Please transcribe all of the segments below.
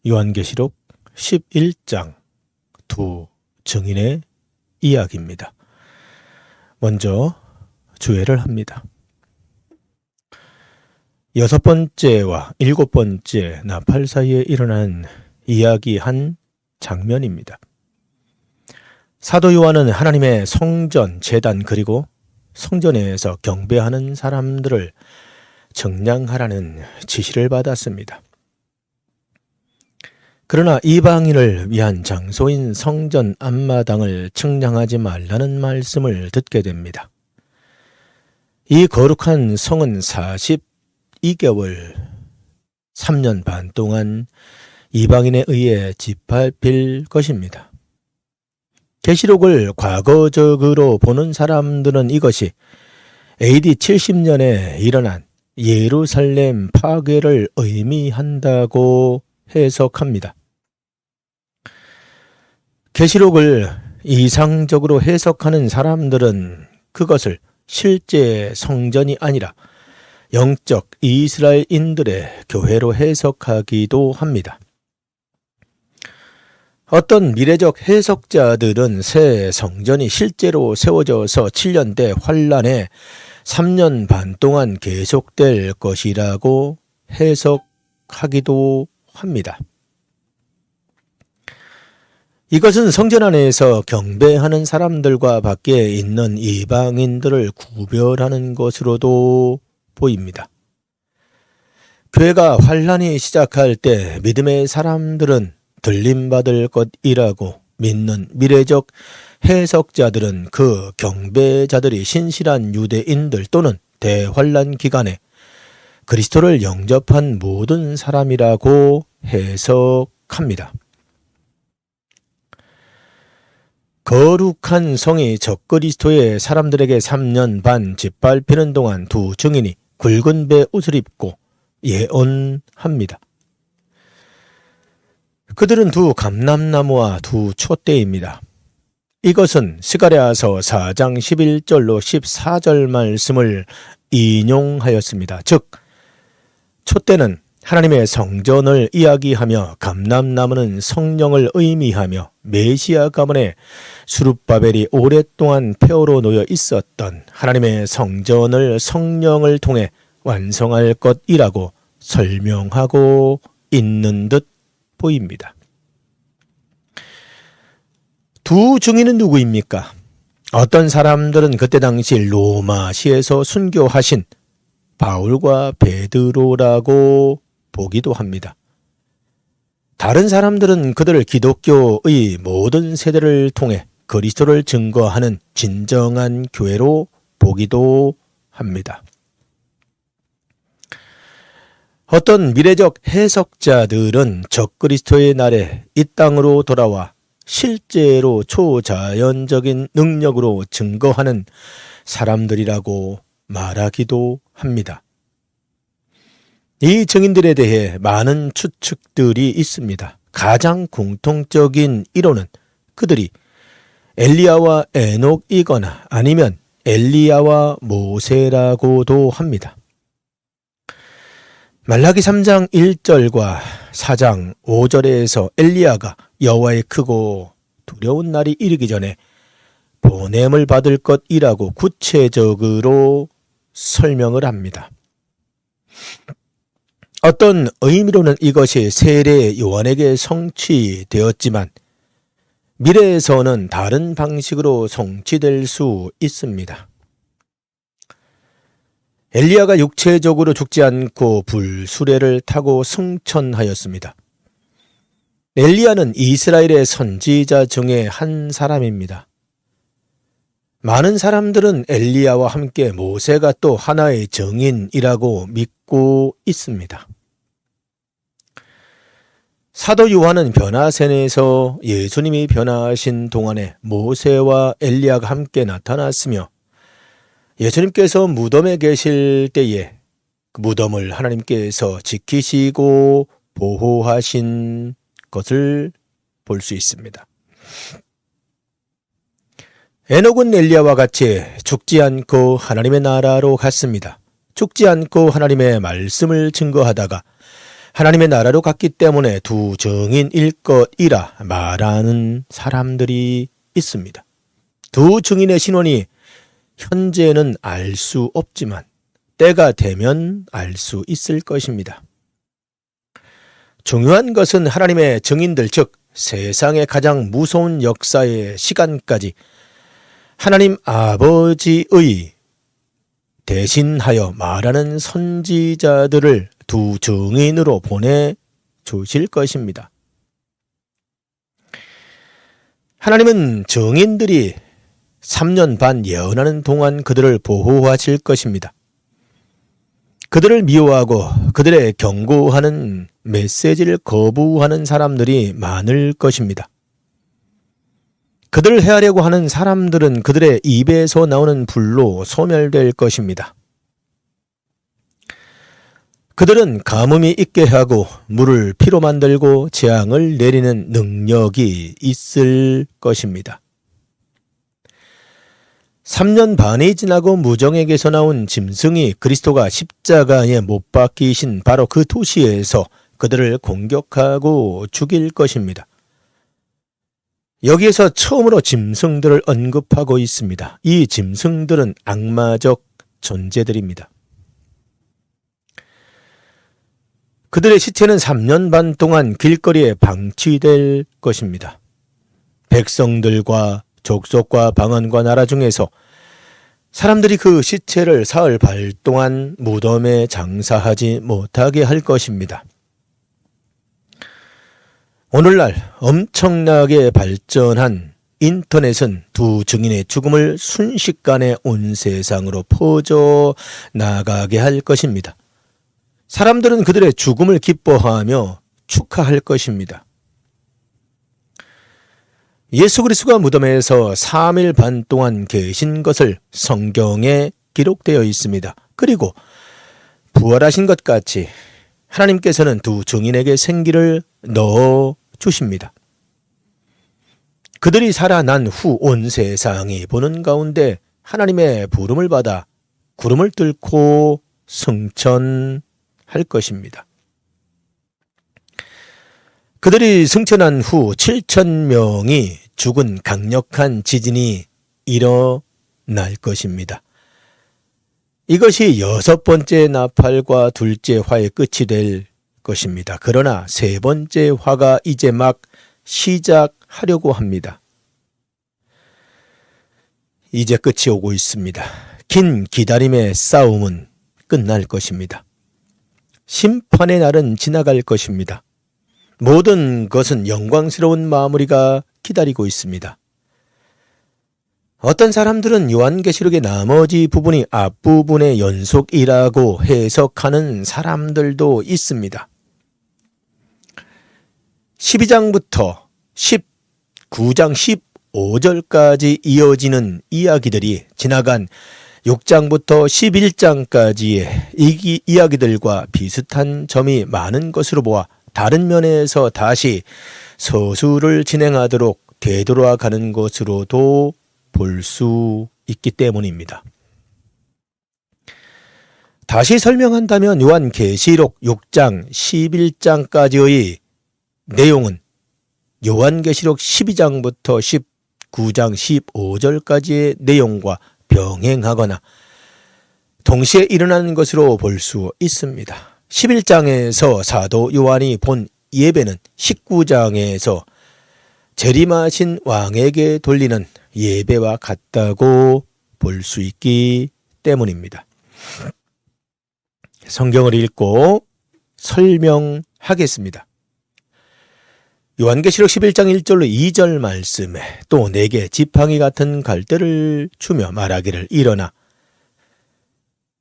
요한계시록 11장 두 증인의 이야기입니다. 먼저 주애를 합니다. 6번째와 7번째 나팔 사이에 일어난 이야기 한 장면입니다. 사도 요한은 하나님의 성전, 제단 그리고 성전에서 경배하는 사람들을 정량하라는 지시를 받았습니다. 그러나 이방인을 위한 장소인 성전 앞마당을 측량하지 말라는 말씀을 듣게 됩니다. 이 거룩한 성은 42개월 3년 반 동안 이방인에 의해 짓밟힐 것입니다. 계시록을 과거적으로 보는 사람들은 이것이 AD 70년에 일어난 예루살렘 파괴를 의미한다고 해석합니다. 계시록을 이상적으로 해석하는 사람들은 그것을 실제 성전이 아니라 영적 이스라엘인들의 교회로 해석하기도 합니다. 어떤 미래적 해석자들은 새 성전이 실제로 세워져서 7년대 환란에 3년 반 동안 계속될 것이라고 해석하기도 합니다. 이것은 성전 안에서 경배하는 사람들과 밖에 있는 이방인들을 구별하는 것으로도 보입니다. 교회가 환란이 시작할 때 믿음의 사람들은 들림받을 것이라고 믿는 미래적 해석자들은 그 경배자들이 신실한 유대인들 또는 대환란 기간에 그리스도를 영접한 모든 사람이라고 해석합니다. 거룩한 성이 적그리스도의 사람들에게 3년 반 짓밟히는 동안 두 증인이 굵은 배 옷을 입고 예언합니다. 그들은 두 감람나무와 두 촛대입니다. 이것은 스가랴서 4장 11절로 14절 말씀을 인용하였습니다. 즉, 촛대는 하나님의 성전을 이야기하며 감람나무는 성령을 의미하며 메시아 가문에 수룹바벨이 오랫동안 폐허로 놓여 있었던 하나님의 성전을 성령을 통해 완성할 것이라고 설명하고 있는 듯 보입니다. 두 증인은 누구입니까? 어떤 사람들은 그때 당시 로마시에서 순교하신 바울과 베드로라고 보기도 합니다. 다른 사람들은 그들을 기독교의 모든 세대를 통해 그리스도를 증거하는 진정한 교회로 보기도 합니다. 어떤 미래적 해석자들은 적그리스도의 날에 이 땅으로 돌아와 실제로 초자연적인 능력으로 증거하는 사람들이라고 말하기도 합니다. 이 증인들에 대해 많은 추측들이 있습니다. 가장 공통적인 이론은 그들이 엘리야와 에녹이거나 아니면 엘리야와 모세라고도 합니다. 말라기 3장 1절과 4장 5절에서 엘리야가 여호와의 크고 두려운 날이 이르기 전에 보냄을 받을 것이라고 구체적으로 설명을 합니다. 어떤 의미로는 이것이 세례 요한에게 성취되었지만 미래에서는 다른 방식으로 성취될 수 있습니다. 엘리야가 육체적으로 죽지 않고 불수레를 타고 승천하였습니다. 엘리야는 이스라엘의 선지자 중에 한 사람입니다. 많은 사람들은 엘리야와 함께 모세가 또 하나의 증인이라고 믿고 있습니다. 사도 요한은 변화산에서 예수님이 변화하신 동안에 모세와 엘리야가 함께 나타났으며 예수님께서 무덤에 계실 때에 그 무덤을 하나님께서 지키시고 보호하신 것을 볼 수 있습니다. 에녹은 엘리야와 같이 죽지 않고 하나님의 나라로 갔습니다. 죽지 않고 하나님의 말씀을 증거하다가 하나님의 나라로 갔기 때문에 두 증인일 것이라 말하는 사람들이 있습니다. 두 증인의 신원이 현재는 알 수 없지만 때가 되면 알 수 있을 것입니다. 중요한 것은 하나님의 증인들, 즉 세상의 가장 무서운 역사의 시간까지 하나님 아버지의 대신하여 말하는 선지자들을 두 증인으로 보내주실 것입니다. 하나님은 증인들이 3년 반 예언하는 동안 그들을 보호하실 것입니다. 그들을 미워하고 그들의 경고하는 메시지를 거부하는 사람들이 많을 것입니다. 그들을 해하려고 하는 사람들은 그들의 입에서 나오는 불로 소멸될 것입니다. 그들은 가뭄이 있게 하고 물을 피로 만들고 재앙을 내리는 능력이 있을 것입니다. 3년 반이 지나고 무정에게서 나온 짐승이 그리스도가 십자가에 못 박히신 바로 그 도시에서 그들을 공격하고 죽일 것입니다. 여기에서 처음으로 짐승들을 언급하고 있습니다. 이 짐승들은 악마적 존재들입니다. 그들의 시체는 3년 반 동안 길거리에 방치될 것입니다. 백성들과 족속과 방언과 나라 중에서 사람들이 그 시체를 사흘 반 동안 무덤에 장사하지 못하게 할 것입니다. 오늘날 엄청나게 발전한 인터넷은 두 증인의 죽음을 순식간에 온 세상으로 퍼져 나가게 할 것입니다. 사람들은 그들의 죽음을 기뻐하며 축하할 것입니다. 예수 그리스도가 무덤에서 3일 반 동안 계신 것을 성경에 기록되어 있습니다. 그리고 부활하신 것 같이 하나님께서는 두 증인에게 생기를 넣어 주십니다. 그들이 살아난 후 온 세상이 보는 가운데 하나님의 부름을 받아 구름을 뚫고 승천할 것입니다. 그들이 승천한 후 7,000명이 죽은 강력한 지진이 일어날 것입니다. 이것이 6번째 나팔과 둘째 화의 끝이 될 것입니다. 그러나 3번째 화가 이제 막 시작하려고 합니다. 이제 끝이 오고 있습니다. 긴 기다림의 싸움은 끝날 것입니다. 심판의 날은 지나갈 것입니다. 모든 것은 영광스러운 마무리가 기다리고 있습니다. 어떤 사람들은 요한계시록의 나머지 부분이 앞부분의 연속이라고 해석하는 사람들도 있습니다. 12장부터 19장 15절까지 이어지는 이야기들이 지나간 6장부터 11장까지의 이 이야기들과 비슷한 점이 많은 것으로 보아 다른 면에서 다시 서술을 진행하도록 되돌아가는 것으로도 볼 수 있기 때문입니다. 다시 설명한다면 요한계시록 6장 11장까지의 내용은 요한계시록 12장부터 19장 15절까지의 내용과 병행하거나 동시에 일어나는 것으로 볼 수 있습니다. 11장에서 사도 요한이 본 예배는 19장에서 재림하신 왕에게 돌리는 예배와 같다고 볼 수 있기 때문입니다. 성경을 읽고 설명하겠습니다. 요한계시록 11장 1절로 2절 말씀에 또 내게 지팡이 같은 갈대를 주며 말하기를 일어나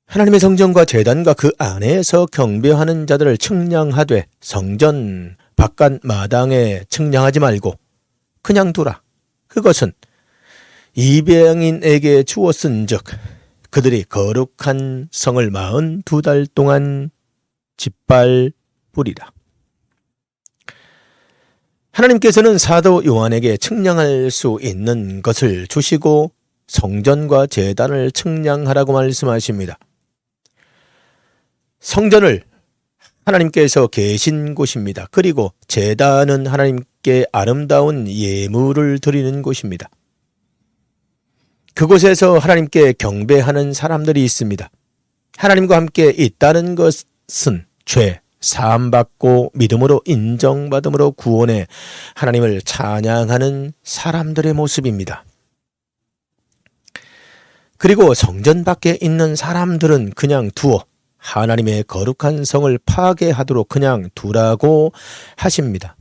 하나님의 성전과 제단과 그 안에서 경배하는 자들을 측량하되 성전 바깥 마당에 측량하지 말고 그냥 두라. 그것은 이방인에게 주었은즉 그들이 거룩한 성을 42달 동안 짓밟으리라. 하나님께서는 사도 요한에게 측량할 수 있는 것을 주시고 성전과 제단을 측량하라고 말씀하십니다. 성전을 하나님께서 계신 곳입니다. 그리고 제단은 하나님께 아름다운 예물을 드리는 곳입니다. 그곳에서 하나님께 경배하는 사람들이 있습니다. 하나님과 함께 있다는 것은 죄, 사함받고 믿음으로 인정받음으로 구원해 하나님을 찬양하는 사람들의 모습입니다. 그리고 성전 밖에 있는 사람들은 그냥 두어 하나님의 거룩한 성을 파괴하도록 그냥 두라고 하십니다.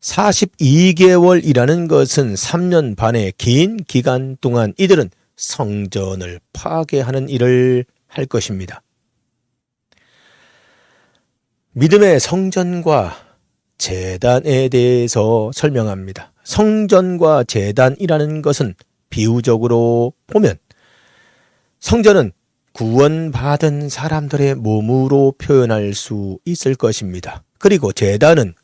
42개월이라는 것은 3년 반의 긴 기간 동안 이들은 성전을 파괴하는 일을 할 것입니다. 믿음의 성전과 제단에 대해서 설명합니다. 성전과 제단이라는 것은 비유적으로 보면 성전은 구원받은 사람들의 몸으로 표현할 수 있을 것입니다. 그리고 제단은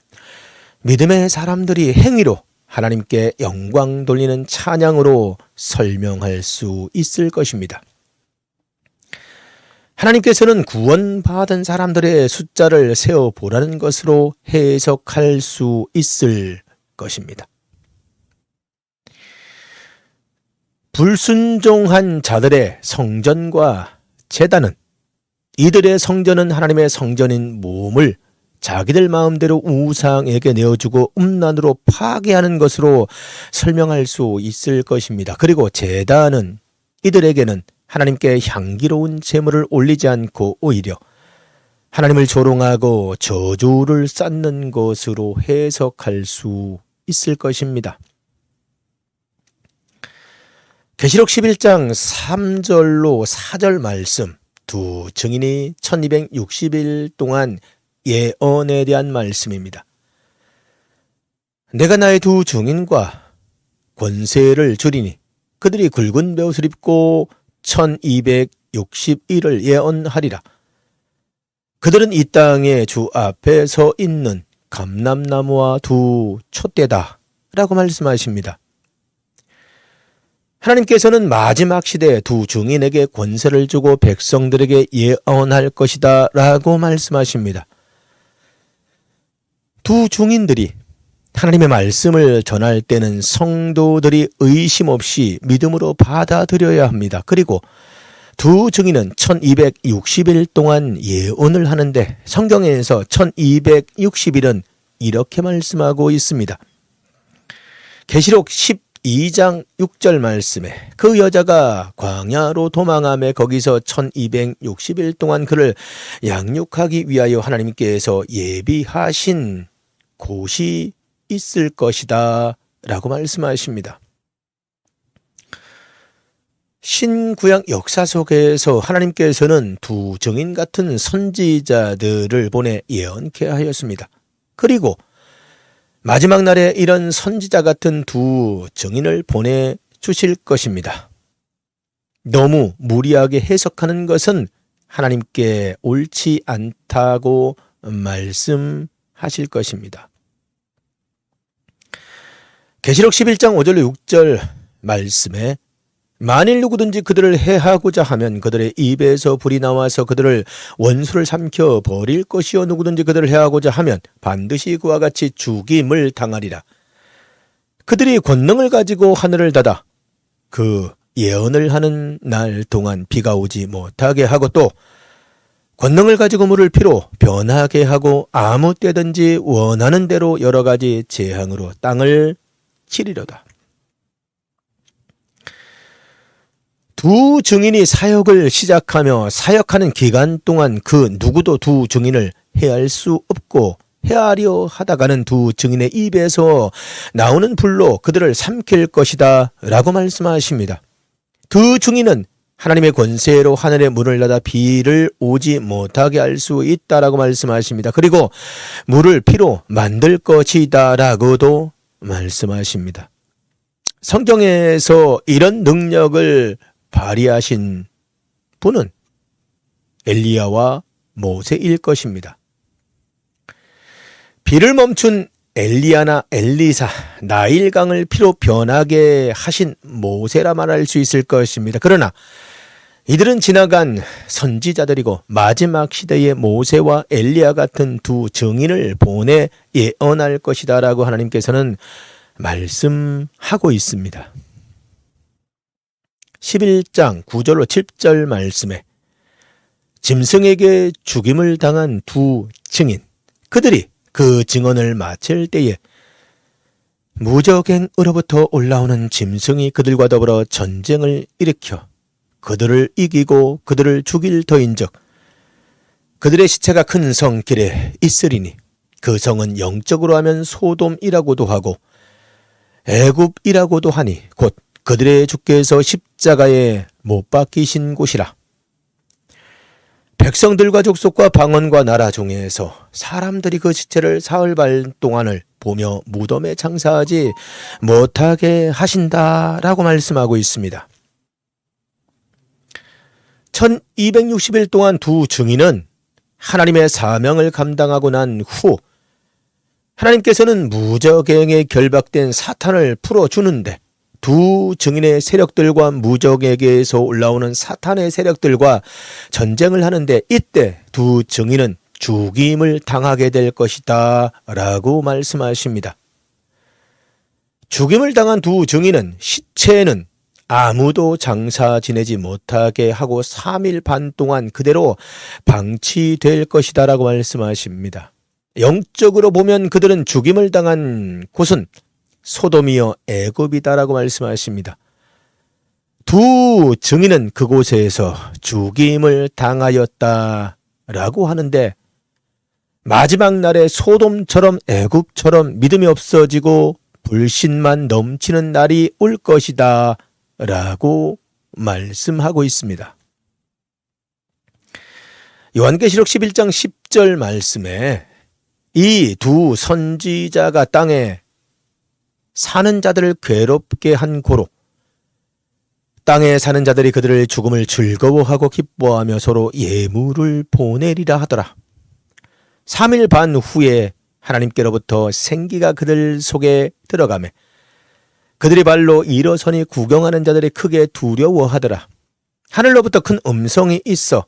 믿음의 사람들이 행위로 하나님께 영광 돌리는 찬양으로 설명할 수 있을 것입니다. 하나님께서는 구원받은 사람들의 숫자를 세어보라는 것으로 해석할 수 있을 것입니다. 불순종한 자들의 성전과 제단은 이들의 성전은 하나님의 성전인 몸을 자기들 마음대로 우상에게 내어주고 음란으로 파괴하는 것으로 설명할 수 있을 것입니다. 그리고 제단은 이들에게는 하나님께 향기로운 제물을 올리지 않고 오히려 하나님을 조롱하고 저주를 쌓는 것으로 해석할 수 있을 것입니다. 계시록 11장 3절로 4절 말씀, 두 증인이 1260일 동안 예언에 대한 말씀입니다. 내가 나의 두 증인과 권세를 주리니 그들이 굵은 베옷을 입고 1261을 예언하리라. 그들은 이 땅의 주 앞에 서 있는 감람나무와 두 촛대다 라고 말씀하십니다. 하나님께서는 마지막 시대에 두 증인에게 권세를 주고 백성들에게 예언할 것이다 라고 말씀하십니다. 두 증인들이 하나님의 말씀을 전할 때는 성도들이 의심 없이 믿음으로 받아들여야 합니다. 그리고 두 증인은 1260일 동안 예언을 하는데 성경에서 1260일은 이렇게 말씀하고 있습니다. 계시록 12장 6절 말씀에 그 여자가 광야로 도망하며 거기서 1260일 동안 그를 양육하기 위하여 하나님께서 예비하신 곳이 있을 것이다 라고 말씀하십니다. 신구약 역사 속에서 하나님께서는 두 증인 같은 선지자들을 보내 예언케 하였습니다. 그리고 마지막 날에 이런 선지자 같은 두 증인을 보내주실 것입니다. 너무 무리하게 해석하는 것은 하나님께 옳지 않다고 말씀하실 것입니다. 계시록 11장 5절 6절 말씀에 만일 누구든지 그들을 해하고자 하면 그들의 입에서 불이 나와서 그들을 원수를 삼켜 버릴 것이요 누구든지 그들을 해하고자 하면 반드시 그와 같이 죽임을 당하리라. 그들이 권능을 가지고 하늘을 닫아 그 예언을 하는 날 동안 비가 오지 못하게 하고 또 권능을 가지고 물을 피로 변하게 하고 아무 때든지 원하는 대로 여러 가지 재앙으로 땅을 치리로다. 두 증인이 사역을 시작하며 사역하는 기간 동안 그 누구도 두 증인을 해할 수 없고 해하려 하다가는 두 증인의 입에서 나오는 불로 그들을 삼킬 것이다 라고 말씀하십니다. 두 증인은 하나님의 권세로 하늘의 문을 닫아 비를 오지 못하게 할 수 있다라고 말씀하십니다. 그리고 물을 피로 만들 것이다 라고도 말씀하십니다. 성경에서 이런 능력을 발휘하신 분은 엘리야와 모세일 것입니다. 비를 멈춘 엘리야나 엘리사, 나일강을 피로 변하게 하신 모세라 말할 수 있을 것입니다. 그러나 이들은 지나간 선지자들이고 마지막 시대의 모세와 엘리야 같은 두 증인을 보내 예언할 것이다 라고 하나님께서는 말씀하고 있습니다. 11장 9절로 7절 말씀에 짐승에게 죽임을 당한 두 증인, 그들이 그 증언을 마칠 때에 무적행으로부터 올라오는 짐승이 그들과 더불어 전쟁을 일으켜 그들을 이기고 그들을 죽일 터인즉 그들의 시체가 큰 성 길에 있으리니 그 성은 영적으로 하면 소돔이라고도 하고 애굽이라고도 하니 곧 그들의 주께서 십자가에 못 박히신 곳이라. 백성들과 족속과 방언과 나라 중에서 사람들이 그 시체를 사흘 반 동안을 보며 무덤에 장사하지 못하게 하신다라고 말씀하고 있습니다. 1260일 동안 두 증인은 하나님의 사명을 감당하고 난 후 하나님께서는 무적행에 결박된 사탄을 풀어주는데 두 증인의 세력들과 무적에게서 올라오는 사탄의 세력들과 전쟁을 하는데 이때 두 증인은 죽임을 당하게 될 것이다 라고 말씀하십니다. 죽임을 당한 두 증인은 시체는 아무도 장사 지내지 못하게 하고 3일 반 동안 그대로 방치될 것이다 라고 말씀하십니다. 영적으로 보면 그들은 죽임을 당한 곳은 소돔이요 애굽이다라고 말씀하십니다. 두 증인은 그곳에서 죽임을 당하였다라고 하는데 마지막 날에 소돔처럼 애굽처럼 믿음이 없어지고 불신만 넘치는 날이 올 것이다 라고 말씀하고 있습니다. 요한계시록 11장 10절 말씀에 이 두 선지자가 땅에 사는 자들을 괴롭게 한 고로 땅에 사는 자들이 그들의 죽음을 즐거워하고 기뻐하며 서로 예물을 보내리라 하더라. 3일 반 후에 하나님께로부터 생기가 그들 속에 들어가매 그들이 발로 일어서니 구경하는 자들이 크게 두려워하더라. 하늘로부터 큰 음성이 있어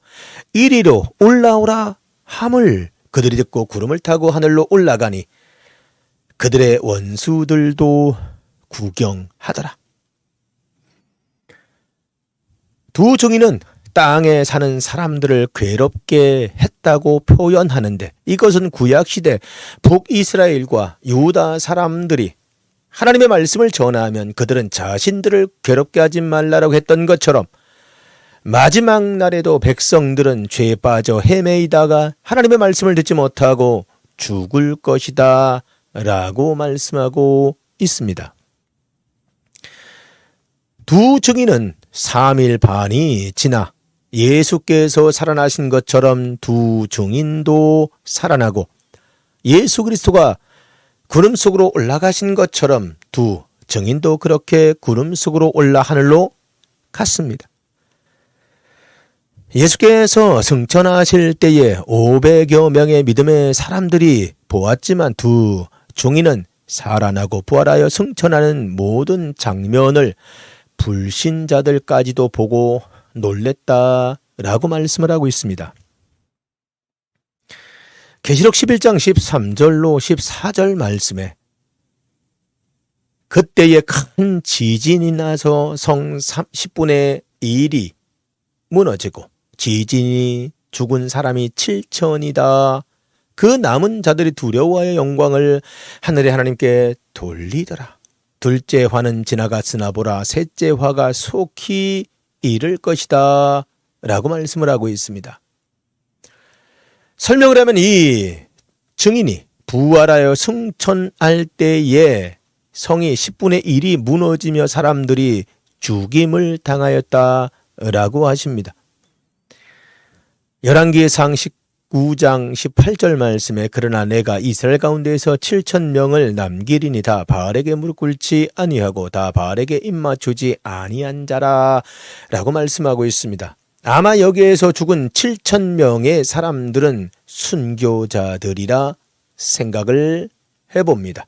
이리로 올라오라 함을 그들이 듣고 구름을 타고 하늘로 올라가니 그들의 원수들도 구경하더라. 두 증인은 땅에 사는 사람들을 괴롭게 했다고 표현하는데 이것은 구약시대 북이스라엘과 유다 사람들이 하나님의 말씀을 전하면 그들은 자신들을 괴롭게 하지 말라고 했던 것처럼 마지막 날에도 백성들은 죄에 빠져 헤매이다가 하나님의 말씀을 듣지 못하고 죽을 것이다 라고 말씀하고 있습니다. 두 증인은 3일 반이 지나 예수께서 살아나신 것처럼 두 증인도 살아나고 예수 그리스도가 구름 속으로 올라가신 것처럼 두 증인도 그렇게 구름 속으로 올라 하늘로 갔습니다. 예수께서 승천하실 때에 500여 명의 믿음의 사람들이 보았지만 두 증인은 살아나고 부활하여 승천하는 모든 장면을 불신자들까지도 보고 놀랬다라고 말씀을 하고 있습니다. 계시록 11장 13절로 14절 말씀에 그때에 큰 지진이 나서 성 10분의 1이 무너지고 지진이 죽은 사람이 7천이다. 그 남은 자들이 두려워하여 영광을 하늘의 하나님께 돌리더라. 둘째 화는 지나갔으나 보라 셋째 화가 속히 이를 것이다 라고 말씀을 하고 있습니다. 설명을 하면 이 증인이 부활하여 승천할 때에 성이 10분의 1이 무너지며 사람들이 죽임을 당하였다라고 하십니다. 열왕기상 19장 18절 말씀에 그러나 내가 이스라엘 가운데에서 7,000명을 남기리니 다 바알에게 무릎 꿇지 아니하고 다 바알에게 입맞추지 아니한 자라 라고 말씀하고 있습니다. 아마 여기에서 죽은 7,000명의 사람들은 순교자들이라 생각을 해봅니다.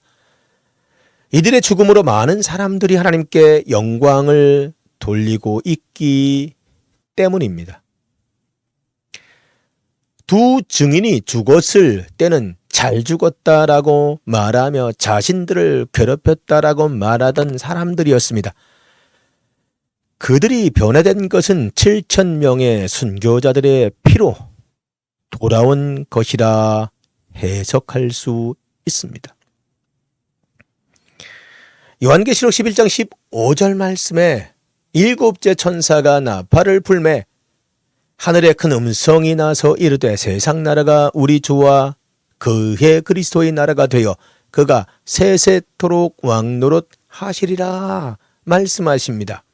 이들의 죽음으로 많은 사람들이 하나님께 영광을 돌리고 있기 때문입니다. 두 증인이 죽었을 때는 잘 죽었다라고 말하며 자신들을 괴롭혔다라고 말하던 사람들이었습니다. 그들이 변화된 것은 7,000명의 순교자들의 피로 돌아온 것이라 해석할 수 있습니다. 요한계시록 11장 15절 말씀에 일곱째 천사가 나팔을 불매 하늘에 큰 음성이 나서 이르되 세상 나라가 우리 주와 그의 그리스도의 나라가 되어 그가 세세토록 왕노릇 하시리라 말씀하십니다.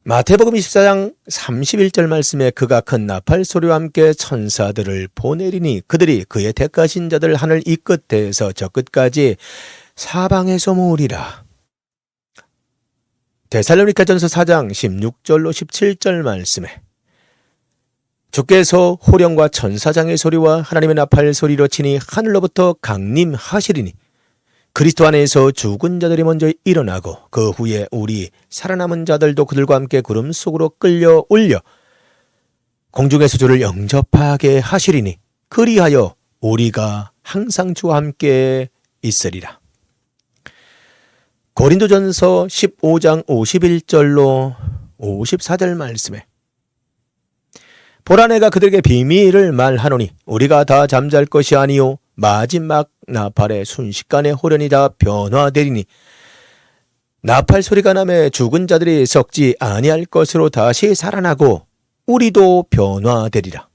마태복음 24장 31절 말씀에 그가 큰 나팔 소리와 함께 천사들을 보내리니 그들이 그의 택하신 자들 하늘 이 끝에서 저 끝까지 사방에서 모으리라. 데살로니가전서 4장 16절로 17절 말씀에 주께서 호령과 천사장의 소리와 하나님의 나팔 소리로 치니 하늘로부터 강림하시리니 그리스도 안에서 죽은 자들이 먼저 일어나고 그 후에 우리 살아남은 자들도 그들과 함께 구름 속으로 끌려 올려 공중에서 주를 영접하게 하시리니 그리하여 우리가 항상 주와 함께 있으리라. 고린도전서 15장 51절로 54절 말씀에 보라 내가 그들에게 비밀을 말하노니 우리가 다 잠잘 것이 아니요 마지막 나팔의 순식간에 호련이 다 변화되리니 나팔 소리가 나매 죽은 자들이 썩지 아니할 것으로 다시 살아나고 우리도 변화되리라.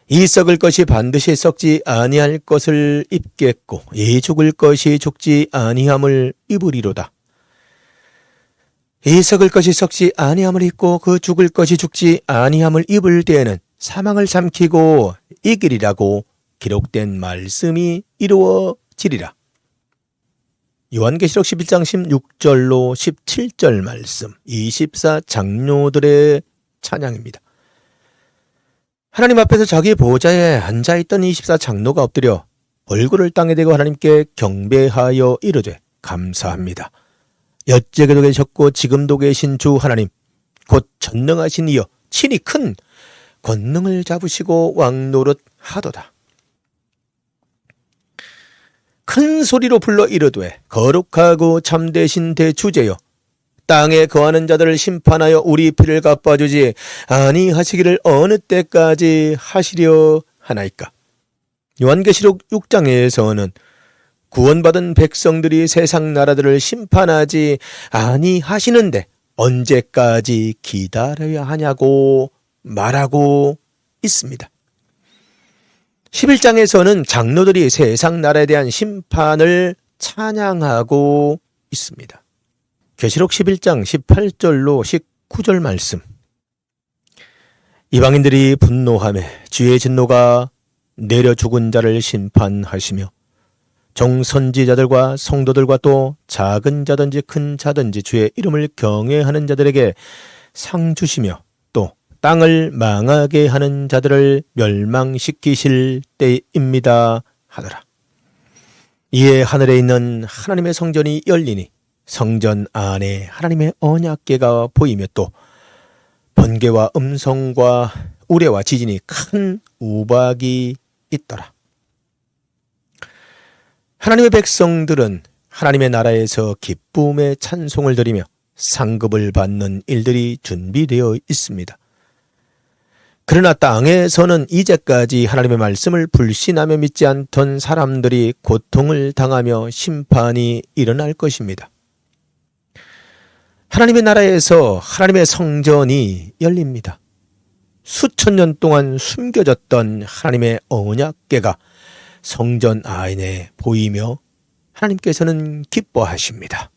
이 썩을 것이 반드시 썩지 아니할 것을 입겠고 이 죽을 것이 죽지 아니함을 입으리로다. 이 썩을 것이 썩지 아니함을 입고 그 죽을 것이 죽지 아니함을 입을 때에는 사망을 삼키고 이기리라고 기록된 말씀이 이루어지리라. 요한계시록 11장 16절로 17절 말씀 24장로들의 찬양입니다. 하나님 앞에서 자기 보좌에 앉아있던 24장로가 엎드려 얼굴을 땅에 대고 하나님께 경배하여 이르되 감사합니다. 여째게도 계셨고 지금도 계신 주 하나님 곧 전능하신 이여 친히 큰 권능을 잡으시고 왕노릇 하도다. 큰 소리로 불러 이르되 거룩하고 참되신 대주제여 땅에 거하는 자들을 심판하여 우리 피를 갚아주지 아니하시기를 어느 때까지 하시려 하나이까. 요한계시록 6장에서는 구원받은 백성들이 세상 나라들을 심판하지 아니하시는데 언제까지 기다려야 하냐고 말하고 있습니다. 11장에서는 장로들이 세상 나라에 대한 심판을 찬양하고 있습니다. 계시록 11장 18절로 19절 말씀 이방인들이 분노하며 주의 진노가 내려 죽은 자를 심판하시며 종선지자들과 성도들과 또 작은 자든지 큰 자든지 주의 이름을 경외하는 자들에게 상 주시며 또 땅을 망하게 하는 자들을 멸망시키실 때입니다 하더라. 이에 하늘에 있는 하나님의 성전이 열리니 성전 안에 하나님의 언약궤가 보이며 또 번개와 음성과 우레와 지진이 큰 우박이 있더라. 하나님의 백성들은 하나님의 나라에서 기쁨의 찬송을 드리며 상급을 받는 일들이 준비되어 있습니다. 그러나 땅에서는 이제까지 하나님의 말씀을 불신하며 믿지 않던 사람들이 고통을 당하며 심판이 일어날 것입니다. 하나님의 나라에서 하나님의 성전이 열립니다. 수천 년 동안 숨겨졌던 하나님의 언약궤가 성전 안에 보이며 하나님께서는 기뻐하십니다.